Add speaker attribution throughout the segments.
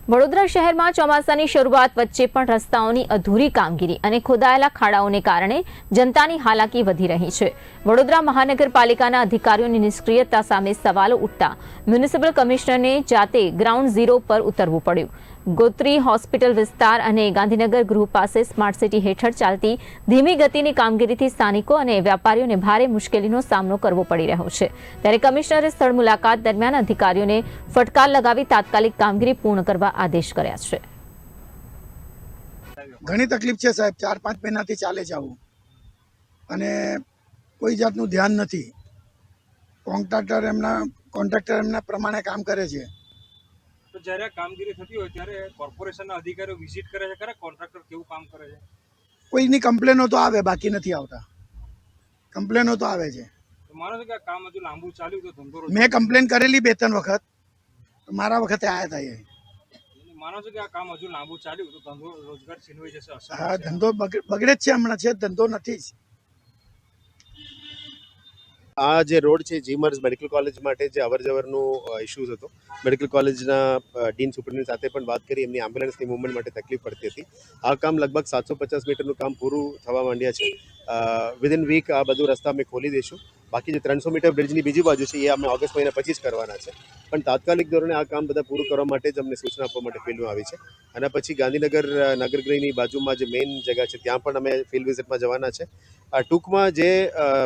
Speaker 1: વડોદરા શહેરમાં ચોમાસાની શરૂઆત વચ્ચે પણ રસ્તાઓની અધૂરી કામગીરી અને ખોદાયેલા ખાડાઓને કારણે જનતાની હાલાકી વધી રહી છે। વડોદરા મહાનગરપાલિકાના અધિકારીઓની નિષ્ક્રિયતા સામે સવાલો ઉઠતા મ્યુનિસિપલ કમિશનરને જાતે ગ્રાઉન્ડ ઝીરો પર ઉતરવું પડ્યું। ગોત્રી હોસ્પિટલ વિસ્તાર અને ગાંધીનગર ગૃહ પાસે સ્માર્ટ સિટી હેઠળ ચાલતી ધીમી ગતિની કામગીરીથી સ્થાનિકો અને વેપારીઓને ભારે મુશ્કેલીનો સામનો કરવો પડી રહ્યો છે। ત્યારે કમિશનરે સ્થળ મુલાકાત દરમિયાન અધિકારીઓને ફટકાર લગાવી તાત્કાલિક કામગીરી પૂર્ણ કરવા આદેશ કર્યા છે।
Speaker 2: ઘણી તકલીફ છે સાહેબ, 4-5 મહિનાથી ચાલે છે આવું અને કોઈ જાતનું ધ્યાન નથી। કોન્ટ્રાક્ટર એમના પ્રમાણે કામ કરે છે।
Speaker 3: તો જ્યારે કામગીરી થતી હોય ત્યારે કોર્પોરેશનના અધિકારીઓ વિઝિટ કરે છે, ખરા કોન્ટ્રાક્ટર કેવું કામ કરે છે?
Speaker 2: કોઈની કમ્પ્લેનો તો આવે, બાકી નથી આવતા। કમ્પ્લેનો તો આવે છે।
Speaker 3: તો માનો છો કે આ કામ હજુ લાંબુ ચાલ્યું તો ધંધો
Speaker 2: મેં કમ્પ્લેન કરેલી 2-3 વખત, મારા વખતે આવ્યા હતા એ।
Speaker 3: માનો છો કે આ કામ હજુ લાંબુ ચાલ્યું તો ધંધો રોજગાર છીનવાઈ જશે?
Speaker 2: હા, ધંધો બગડે જ છે, હમણાં છે ધંધો નથી જ।
Speaker 4: આ જે રોડ છે જીમર્સ મેડિકલ કોલેજ માટે જે અવર જવરનો ઇશ્યુઝ હતો, મેડિકલ કોલેજના ડીન સુપ્રિન્ટેન્ડન્ટ સાથે પણ વાત કરી, એમની એમ્બ્યુલન્સની મૂવમેન્ટ માટે તકલીફ પડતી હતી। આ કામ લગભગ 750 મીટરનું કામ પૂરું થવા માંડ્યા છે। વિધિન વીક આ બધું રસ્તા અમે ખોલી દઈશું। બાકી જે 300 મીટર બ્રિજની બીજી બાજુ છે એ અમે ઓગસ્ટ મહિના પછી જ કરવાના છે, પણ તાત્કાલિક ધોરણે આ કામ બધા પૂરું કરવા માટે જ અમને સૂચના આપવા માટે ફિલ્ડમાં આવી છે। અને પછી ગાંધીનગર નગરગૃહની બાજુમાં જે મેઇન જગ્યા છે ત્યાં પણ અમે ફિલ્ડ વિઝિટમાં જવાના છે। ટૂંકમાં જે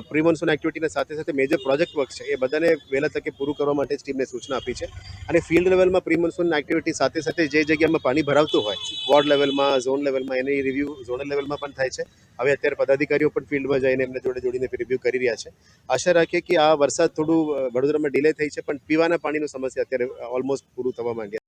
Speaker 4: પ્રી મોન્સૂન એક્ટિવિટીના સાથે સાથે મેજર પ્રોજેક્ટ વર્ક છે એ બધાને વહેલા તકે પૂરું કરવા માટે જ ટીમને સૂચના આપી છે। અને ફિલ્ડ લેવલમાં પ્રી મોન્સૂન એક્ટિવિટી સાથે સાથે જે જગ્યામાં પાણી ભરાવતું હોય વોર્ડ લેવલમાં, ઝોન લેવલમાં, એની રિવ્યૂ ઝોનલ લેવલમાં પણ થાય છે। હવે અત્યારે પદાધિકારીઓ પણ ફિલ્ડમાં જઈને એમને જોડીને રિવ્યૂ કરી રહ્યા છે। આશા રાખીએ કે આ વરસાદ થોડું વડોદરામાં ડિલે થઈ છે, પણ પીવાના પાણીની સમસ્યા અત્યારે ઓલમોસ્ટ પૂરું થવા માંડ્યા।